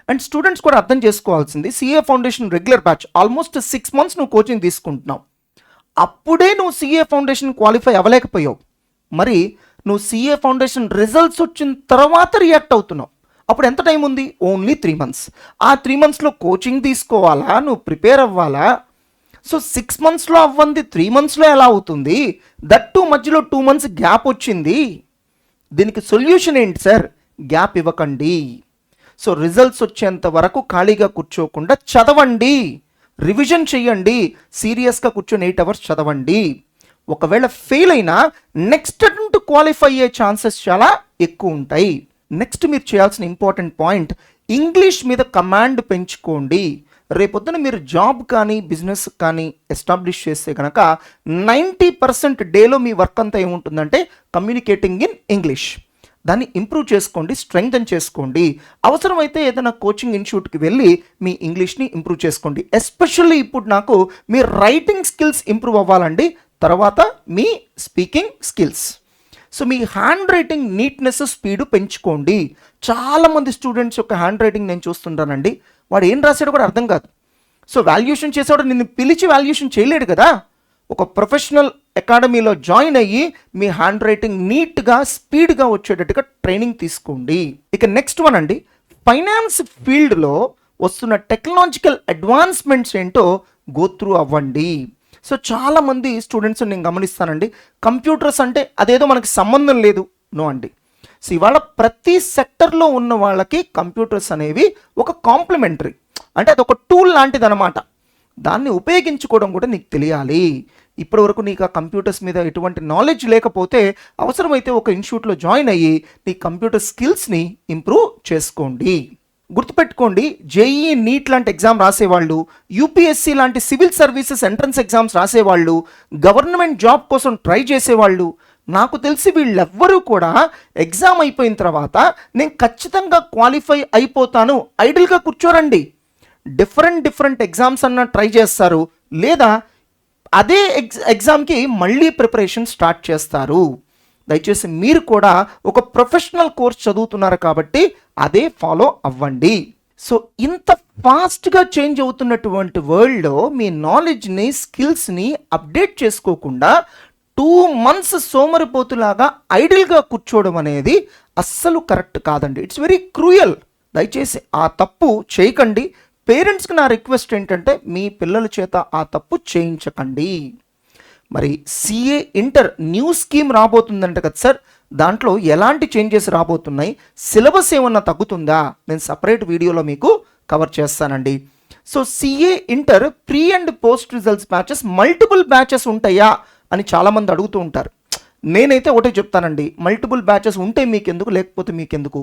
అండ్ స్టూడెంట్స్ కూడా అర్థం చేసుకోవాల్సింది, CA foundation regular batch almost 6 months నువ్వు కోచింగ్ తీసుకుంటున్నావు, అప్పుడే నువ్వు సిఏ ఫౌండేషన్ క్వాలిఫై అవ్వలేకపోయావు, మరి నువ్వు సిఏ ఫౌండేషన్ రిజల్ట్స్ వచ్చిన తర్వాత రియాక్ట్ అవుతున్నావు, అప్పుడు ఎంత టైం ఉంది? Only 3 months. ఆ 3 monthsలో కోచింగ్ తీసుకోవాలా, నువ్వు ప్రిపేర్ అవ్వాలా? సో 6 monthsలో అవ్వంది 3 monthsలో ఎలా అవుతుంది? దట్టు మధ్యలో 2 months గ్యాప్ వచ్చింది. దీనికి సొల్యూషన్ ఏంటి సార్? గ్యాప్ ఇవ్వకండి. సో రిజల్ట్స్ వచ్చేంత వరకు ఖాళీగా కూర్చోకుండా చదవండి, రివిజన్ చేయండి, సీరియస్గా కూర్చొని 8 hours చదవండి. ఒకవేళ ఫెయిల్ అయినా నెక్స్ట్ అటెంప్ట్ క్వాలిఫై అయ్యే ఛాన్సెస్ చాలా ఎక్కువ ఉంటాయి. నెక్స్ట్ మీరు చేయాల్సిన ఇంపార్టెంట్ పాయింట్, ఇంగ్లీష్ మీద కమాండ్ పెంచుకోండి. రేపొద్దున మీరు జాబ్ కానీ బిజినెస్ కానీ ఎస్టాబ్లిష్ చేస్తే కనుక 90% డేలో మీ వర్క్ అంతా ఏముంటుందంటే కమ్యూనికేటింగ్ ఇన్ ఇంగ్లీష్. దాన్ని ఇంప్రూవ్ చేసుకోండి, స్ట్రెంగ్థెన్ చేసుకోండి. అవసరమైతే ఏదైనా కోచింగ్ ఇన్స్టిట్యూట్కి వెళ్ళి మీ ఇంగ్లీష్ని ఇంప్రూవ్ చేసుకోండి. ఎస్పెషల్లీ ఇప్పుడు నాకు మీ రైటింగ్ స్కిల్స్ ఇంప్రూవ్ అవ్వాలండి, తర్వాత మీ స్పీకింగ్ స్కిల్స్. సో మీ హ్యాండ్ రైటింగ్ నీట్నెస్ స్పీడు పెంచుకోండి. చాలామంది స్టూడెంట్స్ యొక్క హ్యాండ్ రైటింగ్ నేను చూస్తుంటానండి, వాడు ఏం రాశాడో కూడా అర్థం కాదు. సో వాల్యుయేషన్ చేసేవాడు నిన్ను పిలిచి వాల్యుయేషన్ చేయలేడు కదా. ఒక ప్రొఫెషనల్ అకాడమీలో జాయిన్ అయ్యి మీ హ్యాండ్ రైటింగ్ నీట్గా స్పీడ్గా వచ్చేటట్టుగా ట్రైనింగ్ తీసుకోండి. ఇక నెక్స్ట్ వన్ అండి, ఫైనాన్స్ ఫీల్డ్లో వస్తున్న టెక్నాలజికల్ అడ్వాన్స్మెంట్స్ ఏంటో గో త్రూ అవ్వండి. సో చాలామంది స్టూడెంట్స్ నేను గమనిస్తానండి, కంప్యూటర్స్ అంటే అదేదో మనకి సంబంధం లేదు, నో అండి. సో ఇవాళ ప్రతి సెక్టర్లో ఉన్న వాళ్ళకి కంప్యూటర్స్ అనేవి ఒక కాంప్లిమెంటరీ, అంటే అది ఒక టూల్ లాంటిది అనమాట. దాన్ని ఉపయోగించుకోవడం కూడా నీకు తెలియాలి. ఇప్పటివరకు నీకు ఆ కంప్యూటర్స్ మీద ఎటువంటి నాలెడ్జ్ లేకపోతే అవసరమైతే ఒక ఇన్స్టిట్యూట్లో జాయిన్ అయ్యి నీ కంప్యూటర్ స్కిల్స్ని ఇంప్రూవ్ చేసుకోండి. గుర్తుపెట్టుకోండి, జేఈఈ నీట్ లాంటి ఎగ్జామ్ రాసేవాళ్ళు, యూపీఎస్సీ లాంటి సివిల్ సర్వీసెస్ ఎంట్రన్స్ ఎగ్జామ్స్ రాసేవాళ్ళు, గవర్నమెంట్ జాబ్ కోసం ట్రై చేసేవాళ్ళు, నాకు తెలిసి వీళ్ళెవ్వరూ కూడా ఎగ్జామ్ అయిపోయిన తర్వాత నేను ఖచ్చితంగా క్వాలిఫై అయిపోతాను ఐడిల్గా కూర్చోరండి. డిఫరెంట్ ఎగ్జామ్స్ అన్న ట్రై చేస్తారు, లేదా అదే ఎగ్జామ్కి మళ్ళీ ప్రిపరేషన్ స్టార్ట్ చేస్తారు. దయచేసి మీరు కూడా ఒక ప్రొఫెషనల్ కోర్స్ చదువుతున్నారు కాబట్టి అదే ఫాలో అవ్వండి. సో ఇంత ఫాస్ట్గా చేంజ్ అవుతున్నటువంటి వరల్డ్లో మీ నాలెడ్జ్ని స్కిల్స్ని అప్డేట్ చేసుకోకుండా 2 months సోమరిపోతులాగా ఐడిల్గా కూర్చోవడం అనేది అస్సలు కరెక్ట్ కాదండి. It's very cruel. దయచేసి ఆ తప్పు చేయకండి. పేరెంట్స్కి నా రిక్వెస్ట్ ఏంటంటే మీ పిల్లల చేత ఆ తప్పు చేయించకండి. మరి సిఏ ఇంటర్ న్యూ స్కీమ్ రాబోతుందంట కదా సార్, దాంట్లో ఎలాంటి చేంజెస్ రాబోతున్నాయి, సిలబస్ ఏమన్నా తగ్గుతుందా, నేను సపరేట్ వీడియోలో మీకు కవర్ చేస్తానండి. So CA inter pre and post results batches multiple batches ఉంటాయా అని చాలామంది అడుగుతూ ఉంటారు. నేనైతే ఒకటే చెప్తానండి, మల్టిపుల్ బ్యాచెస్ ఉంటే మీకెందుకు, లేకపోతే మీకెందుకు,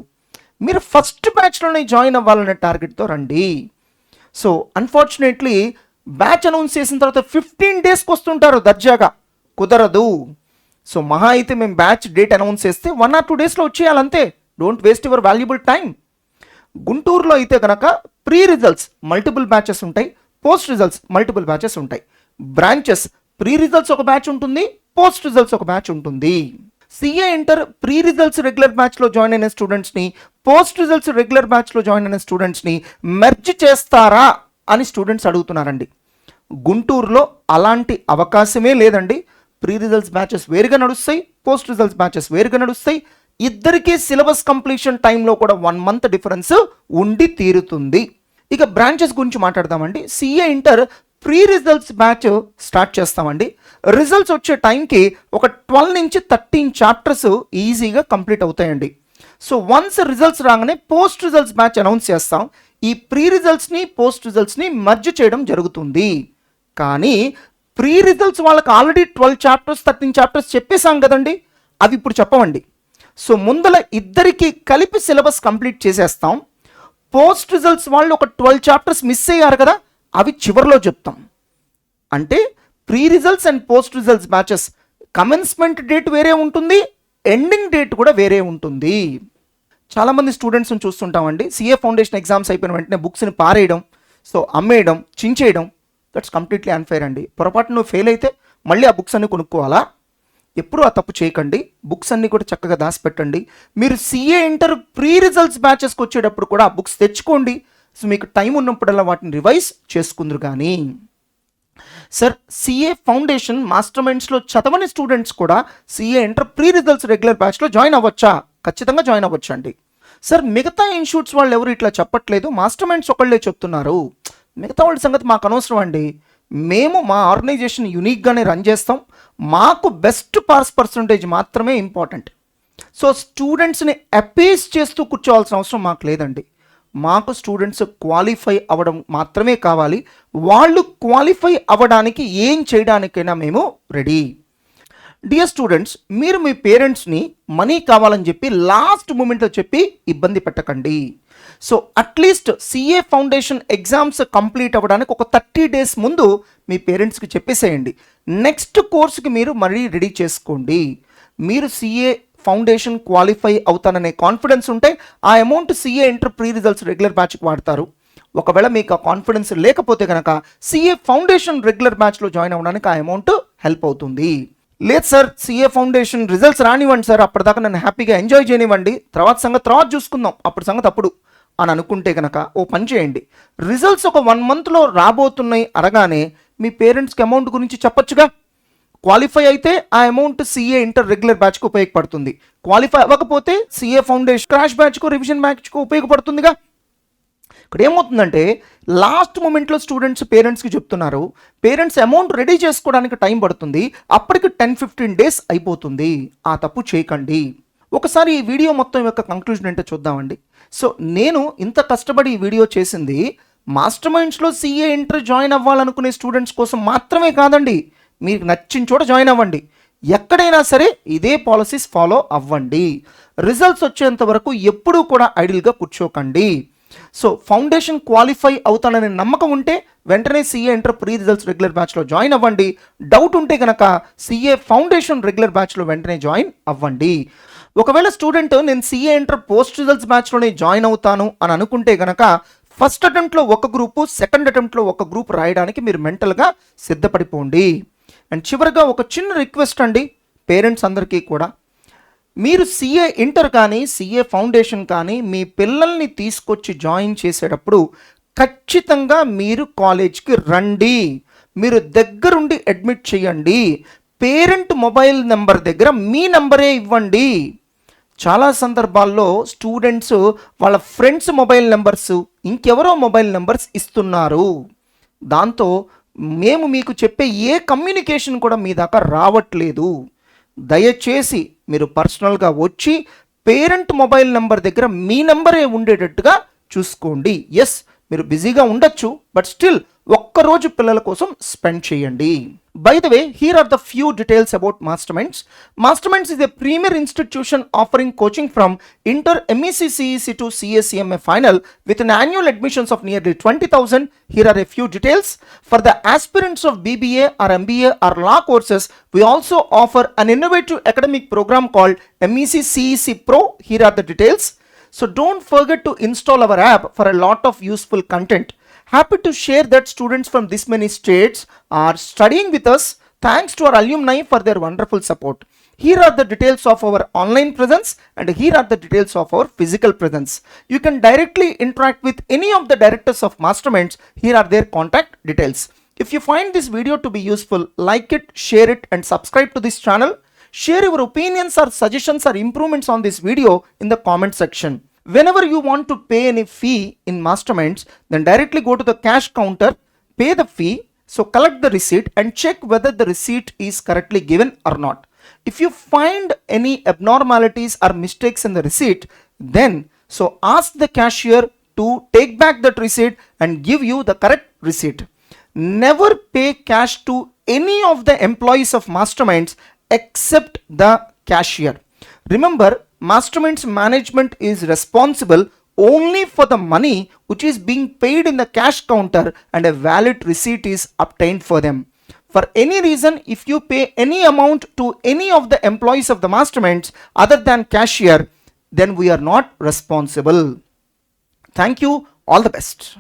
మీరు ఫస్ట్ బ్యాచ్లోనే జాయిన్ అవ్వాలనే టార్గెట్తో రండి. సో అన్ఫార్చునేట్లీ బ్యాచ్ అనౌన్స్ చేసిన తర్వాత 15 daysకి వస్తుంటారు దర్జాగా, కుదరదు. సో మహా అయితే మేము బ్యాచ్ డేట్ అనౌన్స్ చేస్తే 1 or 2 daysలో వచ్చేయాలంతే. Don't waste your valuable time. గుంటూరులో అయితే కనుక ప్రీ రిజల్ట్స్ మల్టిపుల్ బ్యాచెస్ ఉంటాయి, పోస్ట్ రిజల్ట్స్ మల్టిపుల్ బ్యాచెస్ ఉంటాయి. బ్రాంచెస్ ప్రీ రిజల్ట్స్ ఒక బ్యాచ్ ఉంటుంది, పోస్ట్ రిజల్ట్స్ ఒక బ్యాచ్ ఉంటుంది. CA inter pre results regular బ్యాచ్లో జాయిన్ అయిన స్టూడెంట్స్ని, పోస్ట్ రిజల్ట్స్ రెగ్యులర్ బ్యాచ్లో జాయిన్ అయిన స్టూడెంట్స్ని మెర్జ్ చేస్తారా అని స్టూడెంట్స్ అడుగుతున్నారండి. గుంటూరులో అలాంటి అవకాశమే లేదండి. ప్రీ రిజల్ట్స్ బ్యాచెస్ వేరుగా నడుస్తాయి, పోస్ట్ రిజల్ట్స్ బ్యాచెస్ వేరుగా నడుస్తాయి. ఇద్దరికీ సిలబస్ కంప్లీషన్ టైంలో కూడా 1 month డిఫరెన్స్ ఉండి తీరుతుంది. ఇక బ్రాంచెస్ గురించి మాట్లాడదామండి. CA inter pre results batch start చేస్తామండి. రిజల్ట్స్ వచ్చే టైంకి ఒక 12 నుంచి 13 చాప్టర్స్ ఈజీగా కంప్లీట్ అవుతాయండి. సో వన్స్ రిజల్ట్స్ రాగానే పోస్ట్ రిజల్ట్స్ బ్యాచ్ అనౌన్స్ చేస్తాం. ఈ ప్రీ రిజల్ట్స్ని పోస్ట్ రిజల్ట్స్ని మర్జ్ చేయడం జరుగుతుంది. కానీ ప్రీ రిజల్ట్స్ వాళ్ళకి ఆల్రెడీ 12 చాప్టర్స్ 13 చాప్టర్స్ చెప్పేశాం కదండి, అవి ఇప్పుడు చెప్పమండి. సో ముందల ఇద్దరికి కలిపి సిలబస్ కంప్లీట్ చేసేస్తాం. పోస్ట్ రిజల్ట్స్ వాళ్ళు ఒక 12 చాప్టర్స్ మిస్ అయ్యారు కదా, అవి చివరిలో చెప్తాం. అంటే pre results and post results batches commencement date వేరే ఉంటుంది, ఎండింగ్ డేట్ కూడా వేరే ఉంటుంది. చాలామంది స్టూడెంట్స్ని చూస్తుంటామండి, సిఏ ఫౌండేషన్ ఎగ్జామ్స్ అయిపోయిన వెంటనే బుక్స్ని పారేయడం, సో అమ్మేయడం, చించేయడం. దట్స్ కంప్లీట్లీ అన్ఫెయిర్ అండి. పొరపాటు నువ్వు ఫెయిల్ అయితే మళ్ళీ ఆ బుక్స్ అన్ని కొనుక్కోవాలా? ఎప్పుడూ ఆ తప్పు చేయకండి. బుక్స్ అన్నీ కూడా చక్కగా దాచిపెట్టండి. మీరు సిఏ ఇంటర్ ప్రీ రిజల్ట్స్ బ్యాచెస్కి వచ్చేటప్పుడు కూడా ఆ బుక్స్ తెచ్చుకోండి. సో మీకు టైం ఉన్నప్పుడల్లా వాటిని రివైజ్ చేసుకుందరు. కానీ సార్, సిఏ ఫౌండేషన్ మాస్టర్ మైండ్స్లో చదవని స్టూడెంట్స్ కూడా CA inter pre results regular బ్యాచ్లో జాయిన్ అవ్వచ్చా? ఖచ్చితంగా జాయిన్ అవ్వచ్చు అండి. సార్, మిగతా ఇన్స్టిట్యూట్స్ వాళ్ళు ఎవరు ఇట్లా చెప్పట్లేదు, మాస్టర్ మైండ్స్ ఒకళ్ళే చెప్తున్నారు. మిగతా వాళ్ళ సంగతి మాకు అనవసరం అండి. మేము మా ఆర్గనైజేషన్ యూనిక్గానే రన్ చేస్తాం. మాకు బెస్ట్ పాస్ పర్సంటేజ్ మాత్రమే ఇంపార్టెంట్. సో స్టూడెంట్స్ని అపీస్ చేస్తూ కూర్చోవాల్సిన అవసరం మాకు లేదండి. మాకు స్టూడెంట్స్ క్వాలిఫై అవ్వడం మాత్రమే కావాలి. వాళ్ళు క్వాలిఫై అవ్వడానికి ఏం చేయడానికైనా మేము రెడీ. డియర్ స్టూడెంట్స్, మీరు మీ పేరెంట్స్ని మనీ కావాలని చెప్పి లాస్ట్ మూమెంట్లో చెప్పి ఇబ్బంది పెట్టకండి. So at least CA foundation exams complete అవ్వడానికి ఒక 30 days ముందు మీ పేరెంట్స్కి చెప్పేసేయండి. నెక్స్ట్ కోర్సుకి మీరు మరీ రెడీ చేసుకోండి. మీరు సిఏ ఫౌండేషన్ క్వాలిఫై అవుతాననే కాన్ఫిడెన్స్ ఉంటే ఆ amount CA inter pre results regular బ్యాచ్కి వాడతారు. ఒకవేళ మీకు ఆ కాన్ఫిడెన్స్ లేకపోతే కనుక సిఏ ఫౌండేషన్ రెగ్యులర్ బ్యాచ్లో జాయిన్ అవ్వడానికి ఆ అమౌంట్ హెల్ప్ అవుతుంది. లేదు సార్, సిఏ ఫౌండేషన్ రిజల్ట్స్ రానివ్వండి సార్, అప్పటిదాకా నన్ను హ్యాపీగా ఎంజాయ్ చేయనివ్వండి, తర్వాత సంగతి తర్వాత చూసుకుందాం, అప్పుడు సంగతి అప్పుడు అని అనుకుంటే కనుక ఓ పని చేయండి. రిజల్ట్స్ ఒక 1 monthలో రాబోతున్నాయి అనగానే మీ పేరెంట్స్కి అమౌంట్ గురించి చెప్పొచ్చుగా. క్వాలిఫై అయితే ఆ అమౌంట్ సిఏ ఇంటర్ రెగ్యులర్ బ్యాచ్కు ఉపయోగపడుతుంది. క్వాలిఫై అవ్వకపోతే సిఏ ఫౌండేషన్ క్రాష్ బ్యాచ్కు, రివిజన్ బ్యాచ్కు ఉపయోగపడుతుందిగా. ఇక్కడ ఏమవుతుందంటే లాస్ట్ మూమెంట్లో స్టూడెంట్స్ పేరెంట్స్కి చెప్తున్నారు, పేరెంట్స్ అమౌంట్ రెడీ చేసుకోవడానికి టైం పడుతుంది, అప్పటికి 10-15 days అయిపోతుంది. ఆ తప్పు చేయకండి. ఒకసారి ఈ వీడియో మొత్తం యొక్క కంక్లూజన్ ఏంటో చూద్దామండి. సో నేను ఇంత కష్టపడి ఈ వీడియో చేసింది మాస్టర్ మైండ్స్లో సిఏ ఇంటర్ జాయిన్ అవ్వాలనుకునే స్టూడెంట్స్ కోసం మాత్రమే కాదండి. మీకు నచ్చిన చోట జాయిన్ అవ్వండి. ఎక్కడైనా సరే ఇదే పాలసీస్ ఫాలో అవ్వండి. రిజల్ట్స్ వచ్చేంత వరకు ఎప్పుడూ కూడా ఐడిల్గా కూర్చోకండి. సో ఫౌండేషన్ క్వాలిఫై అవుతాననే నమ్మకం ఉంటే వెంటనే CA inter pre results regular బ్యాచ్లో జాయిన్ అవ్వండి. డౌట్ ఉంటే కనుక సిఏ ఫౌండేషన్ రెగ్యులర్ బ్యాచ్లో వెంటనే జాయిన్ అవ్వండి. ఒకవేళ స్టూడెంట్ నేను సిఏ ఇంటర్ పోస్ట్ రిజల్ట్స్ బ్యాచ్లోనే జాయిన్ అవుతాను అని అనుకుంటే కనుక ఫస్ట్ అటెంప్ట్లో ఒక గ్రూపు, సెకండ్ అటెంప్ట్లో ఒక గ్రూప్ రాయడానికి మీరు మెంటల్గా సిద్ధపడిపోండి. అండ్ చివరిగా ఒక చిన్న రిక్వెస్ట్ అండి పేరెంట్స్ అందరికీ కూడా, మీరు సిఏ ఇంటర్ కానీ సిఏ ఫౌండేషన్ కానీ మీ పిల్లల్ని తీసుకొచ్చి జాయిన్ చేసేటప్పుడు ఖచ్చితంగా మీరు కాలేజ్కి రండి. మీరు దగ్గరుండి అడ్మిట్ చేయండి. పేరెంట్ మొబైల్ నెంబర్ దగ్గర మీ నెంబరే ఇవ్వండి. చాలా సందర్భాల్లో స్టూడెంట్స్ వాళ్ళ ఫ్రెండ్స్ మొబైల్ నెంబర్స్, ఇంకెవరో మొబైల్ నెంబర్స్ ఇస్తున్నారు. దాంతో మేము మీకు చెప్పే ఏ కమ్యూనికేషన్ కూడా మీ దాకా రావట్లేదు. దయచేసి మీరు పర్సనల్గా వచ్చి పేరెంట్ మొబైల్ నెంబర్ దగ్గర మీ నెంబరే ఉండేటట్టుగా చూసుకోండి. ఎస్, మీరు బిజీగా ఉండొచ్చు, బట్ స్టిల్ ఒక్కరోజు పిల్లల కోసం స్పెండ్ చేయండి. By the way, here are the few details about Masterminds. Masterminds is a premier institution offering coaching from Inter MEC CEC to CACMA final with an annual admissions of nearly 20,000. Here are a few details. For the aspirants of BBA or MBA or law courses, we also offer an innovative academic program called MEC CEC Pro. Here are the details. So don't forget to install our app for a lot of useful content. Happy to share that students from this many states are studying with us. Thanks to our alumni for their wonderful support. Here are the details of our online presence and here are the details of our physical presence. You can directly interact with any of the directors of Masterminds. Here are their contact details. If you find this video to be useful, like it, share it and subscribe to this channel. Share your opinions or suggestions or improvements on this video in the comment section. Whenever you want to pay any fee in Masterminds, then directly go to the cash counter, pay the fee, so collect the receipt and check whether the receipt is correctly given or not. If you find any abnormalities or mistakes in the receipt, then so ask the cashier to take back that receipt and give you the correct receipt. Never pay cash to any of the employees of Masterminds except the cashier. Remember, Masterminds management is responsible only for the money which is being paid in the cash counter and a valid receipt is obtained for them. For any reason, if you pay any amount to any of the employees of the masterminds other than cashier, then we are not responsible. Thank you. All the best.